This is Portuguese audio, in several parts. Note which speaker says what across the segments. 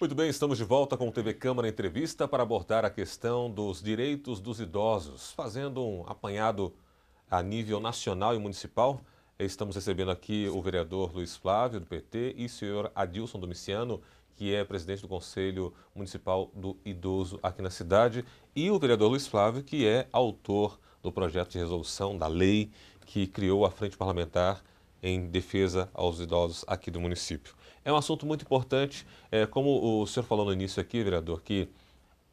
Speaker 1: Muito bem, estamos de volta com o TV Câmara Entrevista para abordar a questão dos direitos dos idosos, fazendo um apanhado a nível nacional e municipal. Estamos recebendo aqui o vereador Luiz Flávio, do PT, e o senhor Adilson Domiciano, que é presidente do Conselho Municipal do Idoso aqui na cidade, e o vereador Luiz Flávio, que é autor do projeto de resolução da lei que criou a Frente Parlamentar em defesa aos idosos aqui do município. É um assunto muito importante, como o senhor falou no início aqui, vereador, que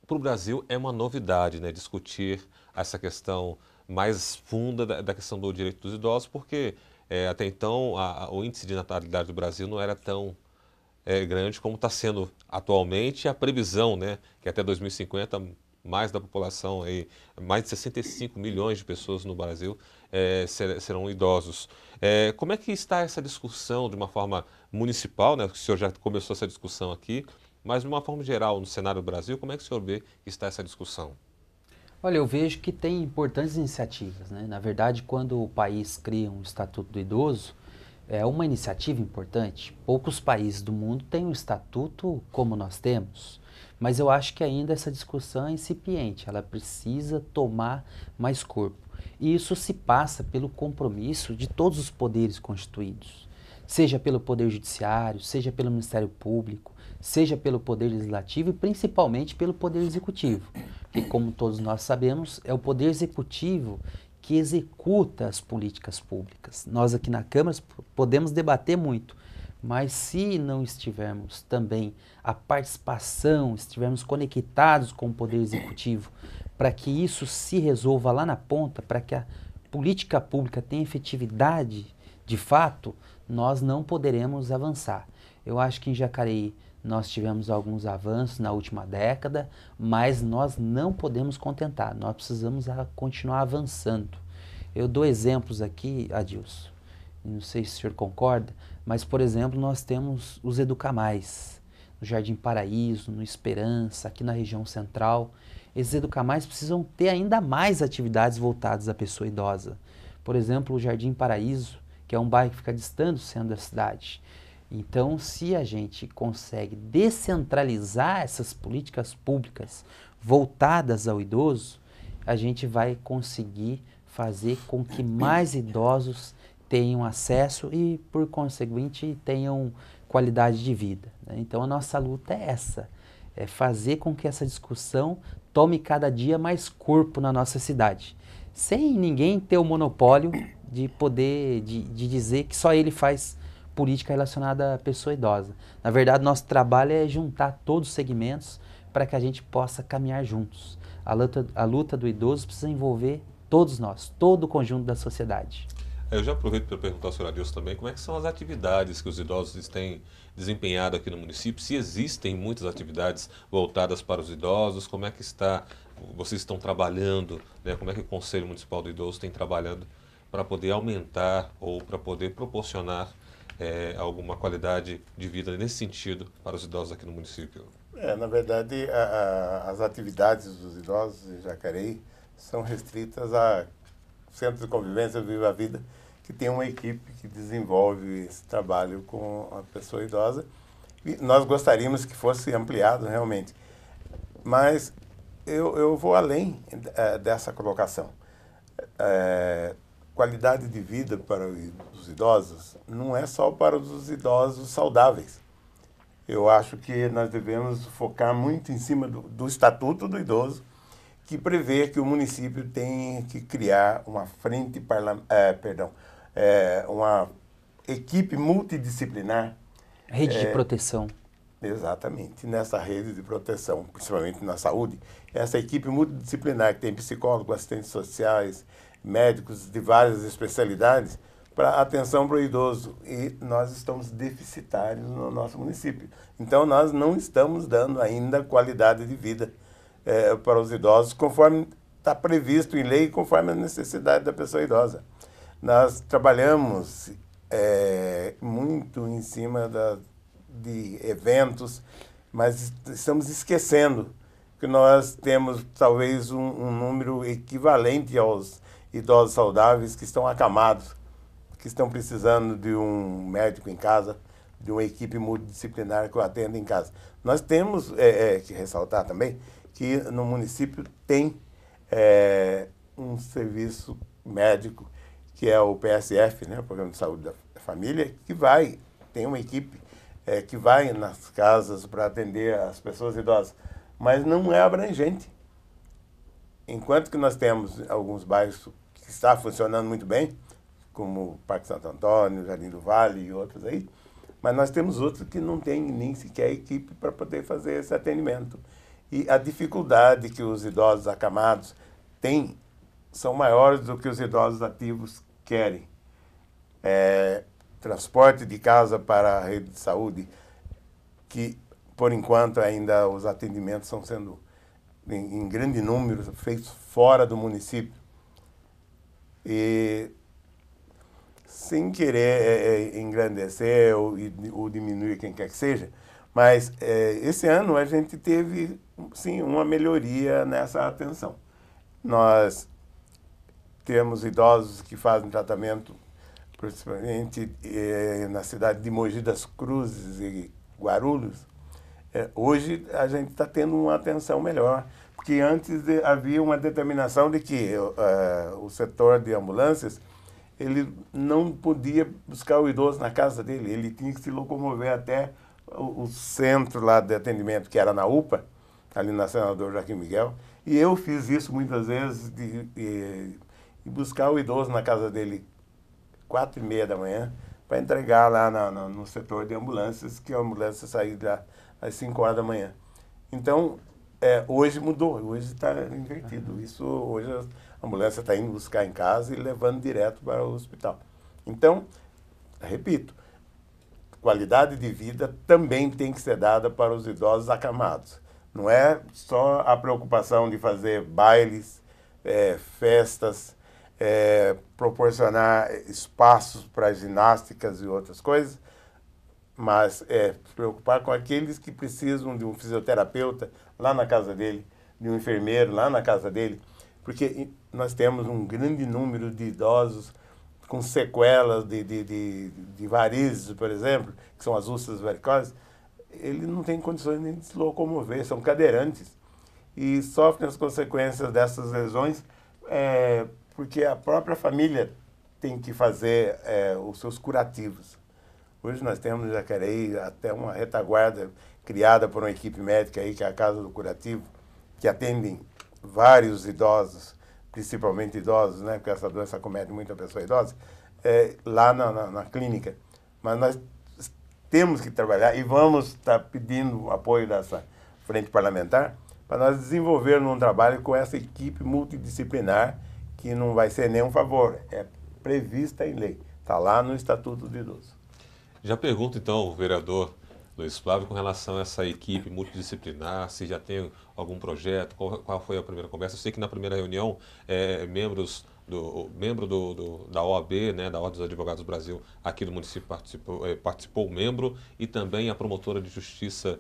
Speaker 1: para o Brasil é uma novidade, né, discutir essa questão mais funda da questão do direito dos idosos, porque até então o índice de natalidade do Brasil não era tão grande como está sendo atualmente. A previsão, né, que até 2050 mais da população, mais de 65 milhões de pessoas no Brasil serão idosos. Como é que está essa discussão de uma forma municipal, né? O senhor já começou essa discussão aqui, mas de uma forma geral no cenário do Brasil, como é que o senhor vê que está essa discussão?
Speaker 2: Olha, eu vejo que tem importantes iniciativas, né? Na verdade, quando o país cria um Estatuto do Idoso, é uma iniciativa importante. Poucos países do mundo têm um estatuto como nós temos, mas eu acho que ainda essa discussão é incipiente, ela precisa tomar mais corpo. E isso se passa pelo compromisso de todos os poderes constituídos, seja pelo Poder Judiciário, seja pelo Ministério Público, seja pelo Poder Legislativo e principalmente pelo Poder Executivo, que, como todos nós sabemos, é o Poder Executivo que executa as políticas públicas. Nós aqui na Câmara podemos debater muito, mas se não estivermos também a participação, estivermos conectados com o Poder Executivo, para que isso se resolva lá na ponta, para que a política pública tenha efetividade de fato, nós não poderemos avançar. Eu acho que em Jacareí nós tivemos alguns avanços na última década, mas nós não podemos contentar, nós precisamos continuar avançando. Eu dou exemplos aqui, Adilson, não sei se o senhor concorda, mas, por exemplo, nós temos os Educamais, no Jardim Paraíso, no Esperança, aqui na região central. Esses Educamais precisam ter ainda mais atividades voltadas à pessoa idosa. Por exemplo, o Jardim Paraíso, que é um bairro que fica distante do centro da cidade. Então, se a gente consegue descentralizar essas políticas públicas voltadas ao idoso, a gente vai conseguir fazer com que mais idosos tenham acesso e, por conseguinte, tenham qualidade de vida, né? Então, a nossa luta é essa, é fazer com que essa discussão tome cada dia mais corpo na nossa cidade, sem ninguém ter o monopólio de poder, de dizer que só ele faz política relacionada à pessoa idosa. Na verdade, nosso trabalho é juntar todos os segmentos para que a gente possa caminhar juntos. A luta do idoso precisa envolver todos nós, todo o conjunto da sociedade.
Speaker 1: Eu já aproveito para perguntar ao senhor Adilson também como é que são as atividades que os idosos têm desempenhado aqui no município, se existem muitas atividades voltadas para os idosos, como é que vocês estão trabalhando, né? Como é que o Conselho Municipal do Idoso tem trabalhando para poder aumentar ou para poder proporcionar alguma qualidade de vida nesse sentido para os idosos aqui no município?
Speaker 3: Na verdade, as atividades dos idosos em Jacareí são restritas a Centro de Convivência Viva a Vida, que tem uma equipe que desenvolve esse trabalho com a pessoa idosa. E nós gostaríamos que fosse ampliado realmente. Mas eu vou além dessa colocação. Qualidade de vida para os idosos não é só para os idosos saudáveis. Eu acho que nós devemos focar muito em cima do Estatuto do Idoso, que prevê que o município tem que criar uma uma equipe multidisciplinar.
Speaker 2: Rede de proteção.
Speaker 3: Exatamente, nessa rede de proteção, principalmente na saúde. Essa equipe multidisciplinar que tem psicólogos, assistentes sociais, médicos de várias especialidades para atenção para o idoso. E nós estamos deficitários no nosso município. Então, nós não estamos dando ainda qualidade de vida para os idosos, conforme está previsto em lei, conforme a necessidade da pessoa idosa. Nós trabalhamos muito em cima de eventos, mas estamos esquecendo que nós temos talvez um número equivalente aos idosos saudáveis que estão acamados, que estão precisando de um médico em casa. de uma equipe multidisciplinar que o atenda em casa. Nós temos que ressaltar também que no município tem um serviço médico, que é o PSF, né, o Programa de Saúde da Família, que tem uma equipe que vai nas casas para atender as pessoas idosas, mas não é abrangente. Enquanto que nós temos alguns bairros que está funcionando muito bem, como o Parque Santo Antônio, Jardim do Vale e outros aí, mas nós temos outros que não têm nem sequer equipe para poder fazer esse atendimento. E a dificuldade que os idosos acamados têm são maiores do que os idosos ativos querem. Transporte de casa para a rede de saúde, que, por enquanto, ainda os atendimentos estão sendo, em grande número, feitos fora do município. E, sem querer engrandecer ou diminuir quem quer que seja, mas esse ano a gente teve, sim, uma melhoria nessa atenção. Nós temos idosos que fazem tratamento, principalmente na cidade de Mogi das Cruzes e Guarulhos. Hoje a gente está tendo uma atenção melhor, porque antes havia uma determinação de que o setor de ambulâncias ele não podia buscar o idoso na casa dele, ele tinha que se locomover até o centro lá de atendimento, que era na UPA, ali na Senador Joaquim Miguel, e eu fiz isso muitas vezes, de buscar o idoso na casa dele 4h30 da manhã, para entregar lá no setor de ambulâncias, que a ambulância saía lá às 5 horas da manhã. Então, hoje mudou, hoje está invertido. Isso, hoje a ambulância está indo buscar em casa e levando direto para o hospital. Então, repito, qualidade de vida também tem que ser dada para os idosos acamados. Não é só a preocupação de fazer bailes, festas, proporcionar espaços para ginásticas e outras coisas, mas se preocupar com aqueles que precisam de um fisioterapeuta lá na casa dele, de um enfermeiro lá na casa dele, porque nós temos um grande número de idosos com sequelas de varizes, por exemplo, que são as úlceras varicosas. Ele não tem condições nem de se locomover, são cadeirantes e sofrem as consequências dessas lesões porque a própria família tem que fazer os seus curativos. Hoje nós temos no Jacareí até uma retaguarda criada por uma equipe médica aí, que é a Casa do Curativo, que atendem vários idosos, principalmente idosos, né, porque essa doença acomete muita pessoa idosa, lá na clínica. Mas nós temos que trabalhar e vamos estar pedindo o apoio dessa frente parlamentar para nós desenvolvermos um trabalho com essa equipe multidisciplinar, que não vai ser nenhum favor, é prevista em lei, está lá no Estatuto do Idoso.
Speaker 1: Já pergunto então, o vereador Luiz Flávio, com relação a essa equipe multidisciplinar, se já tem algum projeto, qual foi a primeira conversa? Eu sei que na primeira reunião, membro da OAB, né, da Ordem dos Advogados do Brasil, aqui do município participou o membro, e também a promotora de justiça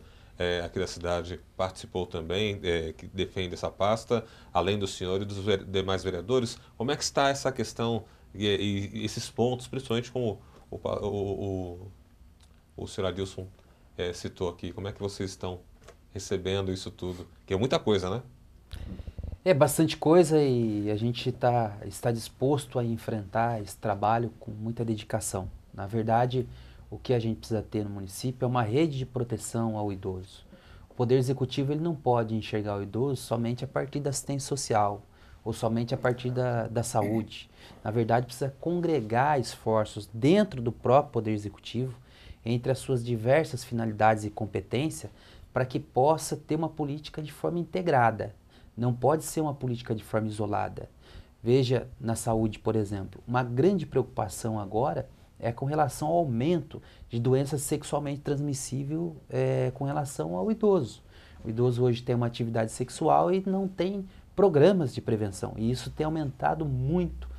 Speaker 1: aqui da cidade participou também, que defende essa pasta, além do senhor e dos demais vereadores. Como é que está essa questão e esses pontos, principalmente como o senhor Adilson citou aqui, como é que vocês estão recebendo isso tudo? Que é muita coisa, né?
Speaker 2: É bastante coisa e a gente está disposto a enfrentar esse trabalho com muita dedicação. Na verdade, o que a gente precisa ter no município é uma rede de proteção ao idoso. O Poder Executivo ele não pode enxergar o idoso somente a partir da assistência social ou somente a partir da saúde. Na verdade, precisa congregar esforços dentro do próprio Poder Executivo, entre as suas diversas finalidades e competência, para que possa ter uma política de forma integrada. Não pode ser uma política de forma isolada. Veja, na saúde, por exemplo, uma grande preocupação agora é com relação ao aumento de doenças sexualmente transmissíveis com relação ao idoso. O idoso hoje tem uma atividade sexual e não tem programas de prevenção. E isso tem aumentado muito,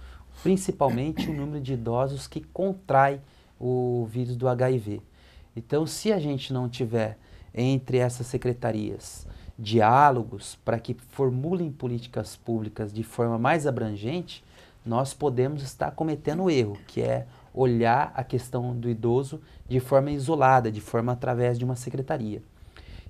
Speaker 2: principalmente o número de idosos que contrai o vírus do HIV. Então, se a gente não tiver entre essas secretarias diálogos para que formulem políticas públicas de forma mais abrangente, nós podemos estar cometendo o erro, que é olhar a questão do idoso de forma isolada, de forma através de uma secretaria.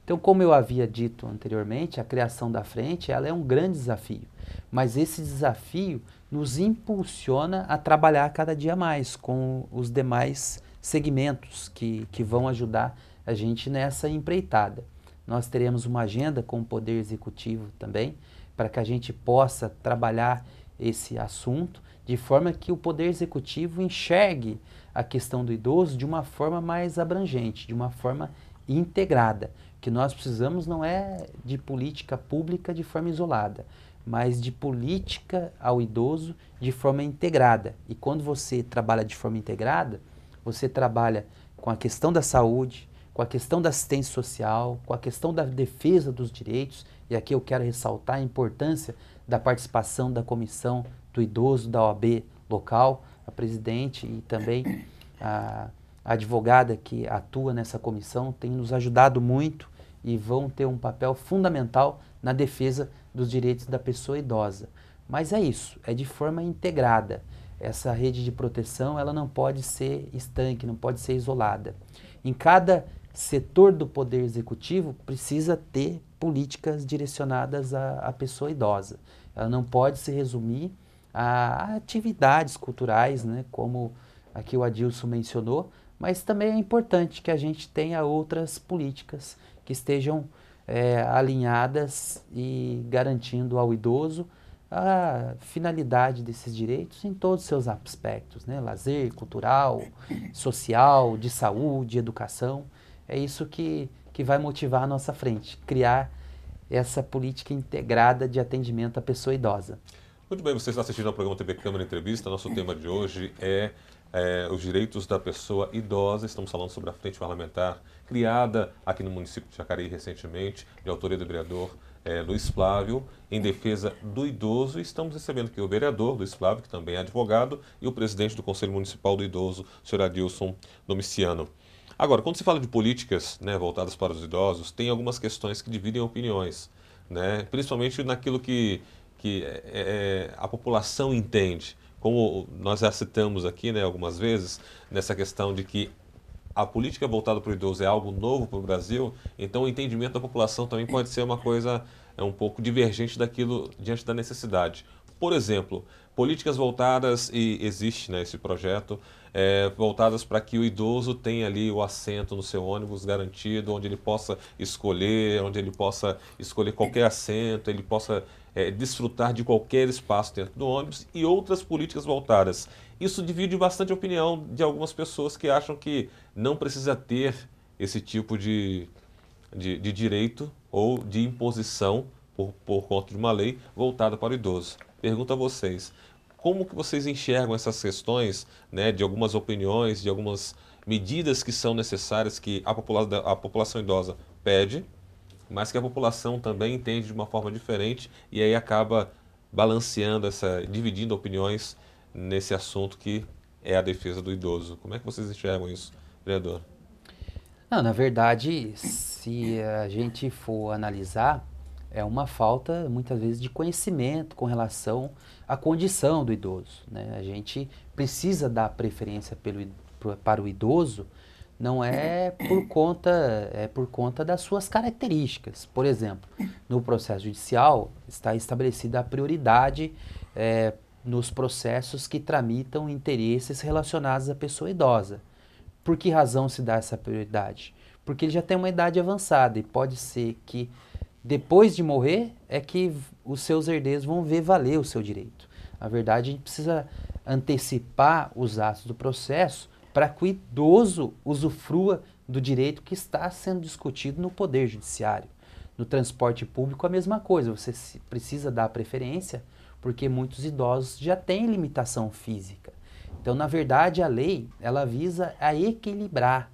Speaker 2: Então, como eu havia dito anteriormente, a criação da frente ela é um grande desafio, mas esse desafio nos impulsiona a trabalhar cada dia mais com os demais segmentos que vão ajudar a gente nessa empreitada. Nós teremos uma agenda com o Poder Executivo também, para que a gente possa trabalhar esse assunto de forma que o Poder Executivo enxergue a questão do idoso de uma forma mais abrangente, de uma forma integrada. O que nós precisamos não é de política pública de forma isolada, mas de política ao idoso de forma integrada. E quando você trabalha de forma integrada, você trabalha com a questão da saúde, com a questão da assistência social, com a questão da defesa dos direitos, e aqui eu quero ressaltar a importância da participação da comissão do idoso da OAB local, a presidente e também a advogada que atua nessa comissão tem nos ajudado muito e vão ter um papel fundamental na defesa dos direitos da pessoa idosa. Mas é isso, é de forma integrada. Essa rede de proteção ela não pode ser estanque, não pode ser isolada. Em cada setor do Poder Executivo precisa ter políticas direcionadas à pessoa idosa. Ela não pode se resumir a atividades culturais, né, como aqui o Adilson mencionou, mas também é importante que a gente tenha outras políticas que estejam alinhadas e garantindo ao idoso a finalidade desses direitos em todos os seus aspectos, né? Lazer, cultural, social, de saúde, educação. É isso que vai motivar a nossa frente, criar essa política integrada de atendimento à pessoa idosa.
Speaker 1: Muito bem, você está assistindo ao programa TV Câmara Entrevista. Nosso tema de hoje é os direitos da pessoa idosa. Estamos falando sobre a frente parlamentar criada aqui no município de Jacareí recentemente, de autoria do vereador Luiz Flávio, em defesa do idoso. E estamos recebendo aqui o vereador Luiz Flávio, que também é advogado, e o presidente do Conselho Municipal do Idoso, o senhor Adilson Domiciano. Agora, quando se fala de políticas, né, voltadas para os idosos, tem algumas questões que dividem opiniões, né, principalmente naquilo que a população entende. Como nós já citamos aqui, né, algumas vezes, nessa questão de que a política voltada para o idoso é algo novo para o Brasil, então o entendimento da população também pode ser uma coisa um pouco divergente daquilo diante da necessidade. Por exemplo, políticas voltadas, e existe, né, esse projeto, voltadas para que o idoso tenha ali o assento no seu ônibus garantido, onde ele possa escolher qualquer assento, ele possa desfrutar de qualquer espaço dentro do ônibus, e outras políticas voltadas. Isso divide bastante a opinião de algumas pessoas que acham que não precisa ter esse tipo de direito ou de imposição por conta de uma lei voltada para o idoso. Pergunto a vocês, como que vocês enxergam essas questões, né, de algumas opiniões, de algumas medidas que são necessárias que a população idosa pede, mas que a população também entende de uma forma diferente e aí acaba balanceando, dividindo opiniões nesse assunto que é a defesa do idoso. Como é que vocês enxergam isso, vereador?
Speaker 2: Não, na verdade, se a gente for analisar, é uma falta, muitas vezes, de conhecimento com relação à condição do idoso, né? A gente precisa dar preferência para o idoso, não é por conta das suas características. Por exemplo, no processo judicial está estabelecida a prioridade nos processos que tramitam interesses relacionados à pessoa idosa. Por que razão se dá essa prioridade? Porque ele já tem uma idade avançada e pode ser que depois de morrer é que os seus herdeiros vão ver valer o seu direito. Na verdade, a gente precisa antecipar os atos do processo para que o idoso usufrua do direito que está sendo discutido no Poder Judiciário. No transporte público, a mesma coisa, você precisa dar preferência porque muitos idosos já têm limitação física. Então, na verdade, a lei ela visa a equilibrar.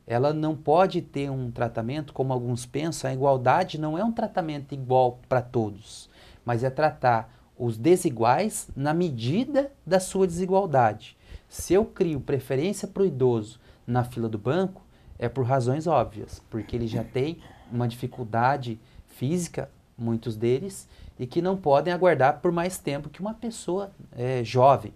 Speaker 2: Ela não pode ter um tratamento, como alguns pensam, a igualdade não é um tratamento igual para todos, mas é tratar os desiguais na medida da sua desigualdade. Se eu crio preferência para o idoso na fila do banco, é por razões óbvias, porque ele já tem uma dificuldade física, muitos deles, e que não podem aguardar por mais tempo que uma pessoa jovem.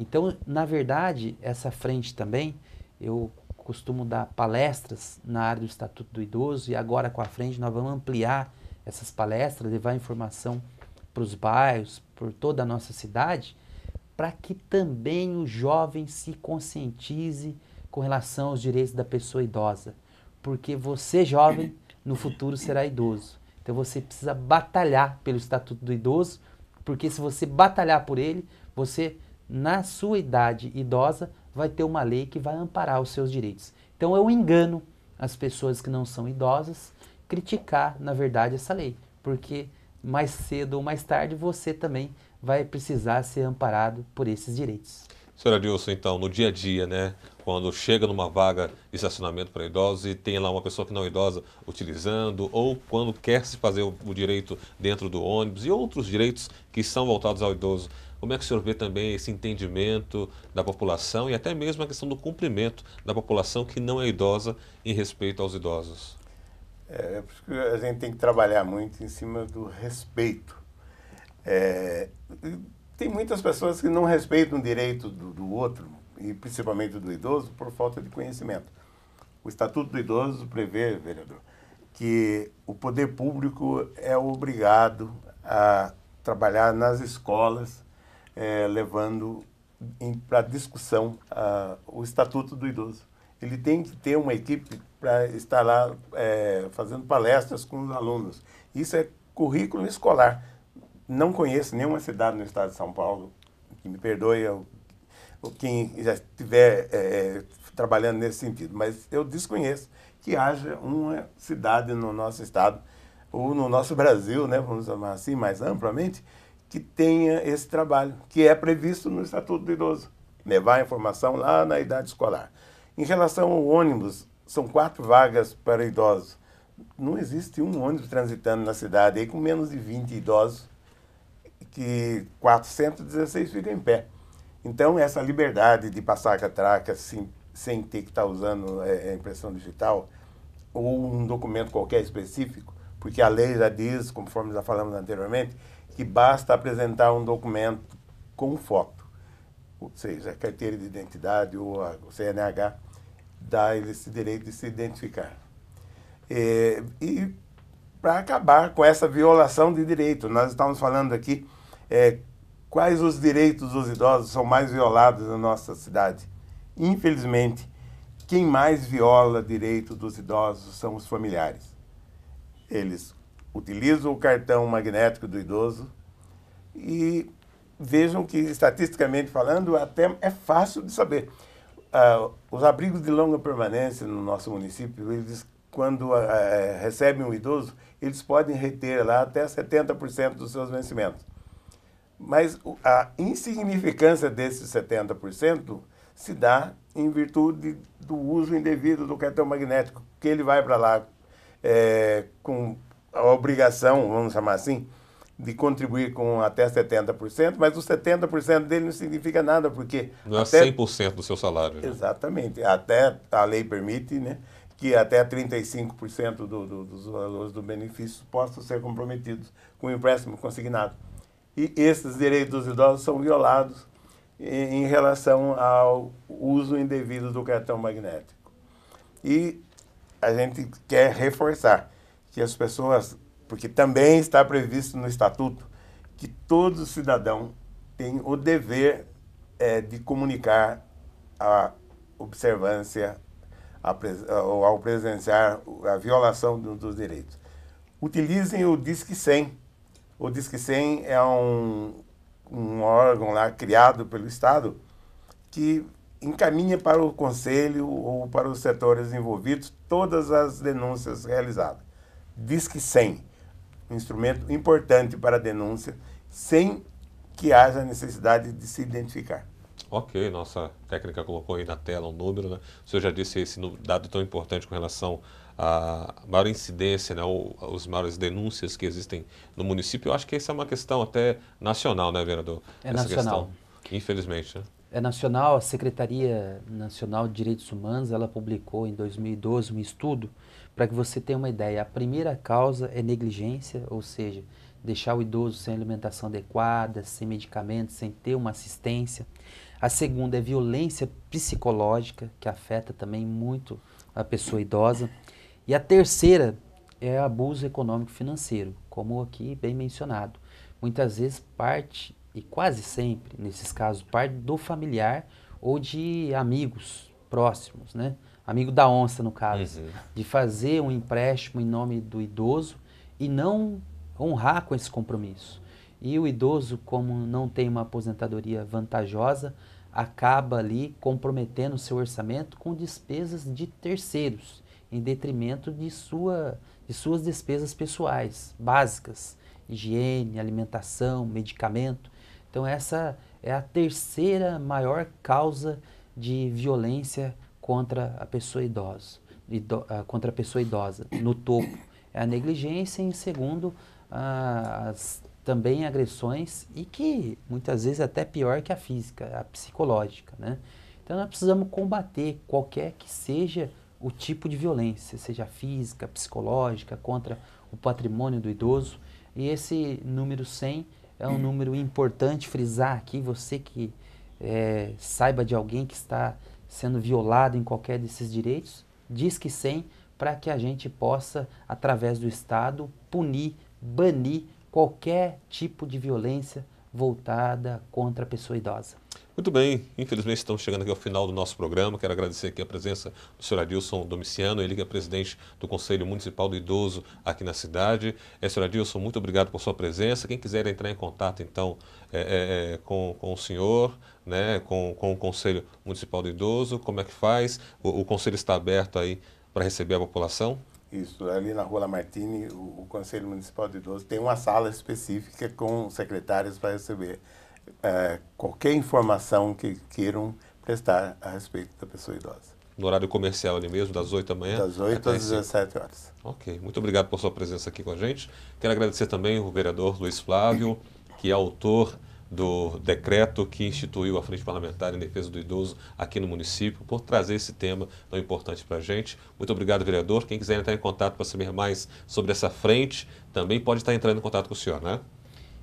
Speaker 2: Então, na verdade, essa frente também, eu costumo dar palestras na área do Estatuto do Idoso e agora com a frente nós vamos ampliar essas palestras, levar informação para os bairros, por toda a nossa cidade, para que também o jovem se conscientize com relação aos direitos da pessoa idosa. Porque você, jovem, no futuro será idoso. Então você precisa batalhar pelo Estatuto do Idoso, porque se você batalhar por ele, você, na sua idade idosa, vai ter uma lei que vai amparar os seus direitos. Então eu engano as pessoas que não são idosas criticar, na verdade, essa lei, porque mais cedo ou mais tarde você também vai precisar ser amparado por esses direitos.
Speaker 1: Senhor Adilson, então, no dia a dia, né, quando chega numa vaga de estacionamento para idosos e tem lá uma pessoa que não é idosa utilizando, ou quando quer se fazer o direito dentro do ônibus e outros direitos que são voltados ao idoso, como é que o senhor vê também esse entendimento da população e até mesmo a questão do cumprimento da população que não é idosa em respeito aos idosos?
Speaker 3: É por isso que a gente tem que trabalhar muito em cima do respeito. Tem muitas pessoas que não respeitam o direito do outro, e principalmente do idoso, por falta de conhecimento. O Estatuto do Idoso prevê, vereador, que o poder público é obrigado a trabalhar nas escolas, levando para discussão o Estatuto do Idoso. Ele tem que ter uma equipe para estar lá fazendo palestras com os alunos. Isso é currículo escolar. Não conheço nenhuma cidade no estado de São Paulo, que me perdoe quem já estiver trabalhando nesse sentido, mas eu desconheço que haja uma cidade no nosso estado, ou no nosso Brasil, né, vamos chamar assim, mais amplamente, que tenha esse trabalho, que é previsto no Estatuto do Idoso, levar a informação lá na idade escolar. Em relação ao ônibus, são 4 vagas para idosos. Não existe um ônibus transitando na cidade aí com menos de 20 idosos, que 416 ficam em pé. Então, essa liberdade de passar a catraca sem ter que estar usando a impressão digital ou um documento qualquer específico, porque a lei já diz, conforme já falamos anteriormente, que basta apresentar um documento com foto, ou seja, a carteira de identidade ou o CNH, dá ele esse direito de se identificar. E para acabar com essa violação de direito, nós estamos falando aqui quais os direitos dos idosos são mais violados na nossa cidade. Infelizmente, quem mais viola direito dos idosos são os familiares. Eles utilizam o cartão magnético do idoso e vejam que, estatisticamente falando, até é fácil de saber. Os abrigos de longa permanência no nosso município, eles, quando recebem um idoso, eles podem reter lá até 70% dos seus vencimentos. Mas a insignificância desses 70% se dá em virtude do uso indevido do cartão magnético, que ele vai para lá com a obrigação, vamos chamar assim, de contribuir com até 70%, mas os 70% dele não significa nada, porque...
Speaker 1: Não é 100% do seu salário. Né?
Speaker 3: Exatamente. Até a lei permite, né, que até 35% dos valores do benefício possam ser comprometidos com o empréstimo consignado. E esses direitos dos idosos são violados em relação ao uso indevido do cartão magnético. E a gente quer reforçar que as pessoas, porque também está previsto no Estatuto, que todo cidadão tem o dever de comunicar a observância ao presenciar a violação dos direitos. Utilizem o Disque 100. O Disque 100 é um órgão lá criado pelo Estado que encaminha para o Conselho ou para os setores envolvidos todas as denúncias realizadas. Disque 100, um instrumento importante para a denúncia, sem que haja necessidade de se identificar.
Speaker 1: Ok, nossa técnica colocou aí na tela um número, né? O senhor já disse esse dado tão importante com relação à maior incidência, né? Ou as maiores denúncias que existem no município. Eu acho que essa é uma questão até nacional, né, vereador?
Speaker 2: É nacional.
Speaker 1: Questão, infelizmente, né?
Speaker 2: É nacional. A Secretaria Nacional de Direitos Humanos, ela publicou em 2012 um estudo, para que você tenha uma ideia. A primeira causa é negligência, ou seja, deixar o idoso sem alimentação adequada, sem medicamentos, sem ter uma assistência. A segunda é violência psicológica, que afeta também muito a pessoa idosa. E a terceira é abuso econômico financeiro, como aqui bem mencionado. Muitas vezes parte, e quase sempre, nesses casos, parte do familiar ou de amigos próximos, né? Amigo da onça, no caso, de fazer um empréstimo em nome do idoso e não honrar com esse compromisso. E o idoso, como não tem uma aposentadoria vantajosa, acaba ali comprometendo o seu orçamento com despesas de terceiros, em detrimento de suas despesas pessoais, básicas, higiene, alimentação, medicamento. Então essa é a terceira maior causa de violência contra a pessoa idosa, no topo. É a negligência e, em segundo, também agressões, e que muitas vezes é até pior que a física, a psicológica, né? Então nós precisamos combater qualquer que seja o tipo de violência, seja física, psicológica, contra o patrimônio do idoso. E esse número 100 é um número importante frisar aqui, você que saiba de alguém que está sendo violado em qualquer desses direitos, diz que 100, para que a gente possa, através do Estado, punir, banir qualquer tipo de violência voltada contra a pessoa idosa.
Speaker 1: Muito bem, infelizmente estamos chegando aqui ao final do nosso programa. Quero agradecer aqui a presença do senhor Adilson Domiciano, ele que é presidente do Conselho Municipal do Idoso aqui na cidade. Senhor Adilson, muito obrigado por sua presença. Quem quiser entrar em contato, então, com o senhor, né, com o Conselho Municipal do Idoso, como é que faz? O Conselho está aberto aí para receber a população?
Speaker 3: Isso, ali na Rua Lamartine, o Conselho Municipal do Idoso tem uma sala específica com secretários para receber qualquer informação que queiram prestar a respeito da pessoa idosa.
Speaker 1: No horário comercial ali mesmo, das 8 da manhã?
Speaker 3: Das 8 às 17 horas.
Speaker 1: Ok, muito obrigado por sua presença aqui com a gente. Quero agradecer também o vereador Luiz Flávio, que é autor do decreto que instituiu a Frente Parlamentar em Defesa do Idoso aqui no município, por trazer esse tema tão importante para a gente. Muito obrigado, vereador. Quem quiser entrar em contato para saber mais sobre essa frente, também pode estar entrando em contato com o senhor, né?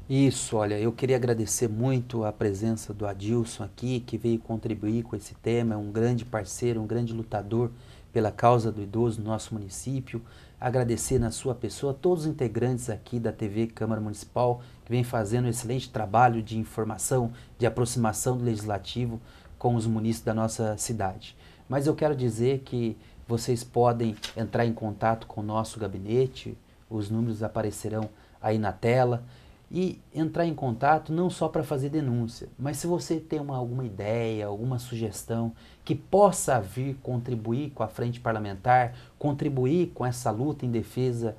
Speaker 2: Isso, olha, eu queria agradecer muito a presença do Adilson aqui, que veio contribuir com esse tema, é um grande parceiro, um grande lutador pela causa do idoso no nosso município. Agradecer na sua pessoa todos os integrantes aqui da TV Câmara Municipal, que vem fazendo um excelente trabalho de informação, de aproximação do Legislativo com os munícipes da nossa cidade. Mas eu quero dizer que vocês podem entrar em contato com o nosso gabinete, os números aparecerão aí na tela, e entrar em contato não só para fazer denúncia, mas se você tem alguma ideia, alguma sugestão que possa vir contribuir com a frente parlamentar, contribuir com essa luta em defesa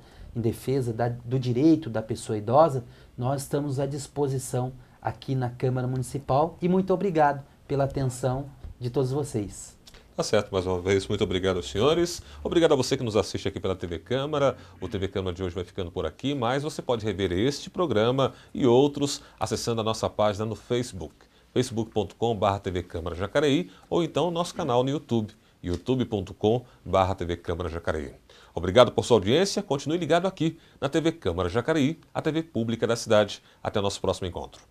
Speaker 2: do direito da pessoa idosa, nós estamos à disposição aqui na Câmara Municipal e muito obrigado pela atenção de todos vocês.
Speaker 1: Tá certo, mais uma vez, muito obrigado aos senhores. Obrigado a você que nos assiste aqui pela TV Câmara. O TV Câmara de hoje vai ficando por aqui, mas você pode rever este programa e outros acessando a nossa página no Facebook, facebook.com/TV Câmara Jacareí, ou então o nosso canal no YouTube, youtube.com/TV Câmara Jacareí. Obrigado por sua audiência, continue ligado aqui na TV Câmara Jacareí, a TV pública da cidade. Até o nosso próximo encontro.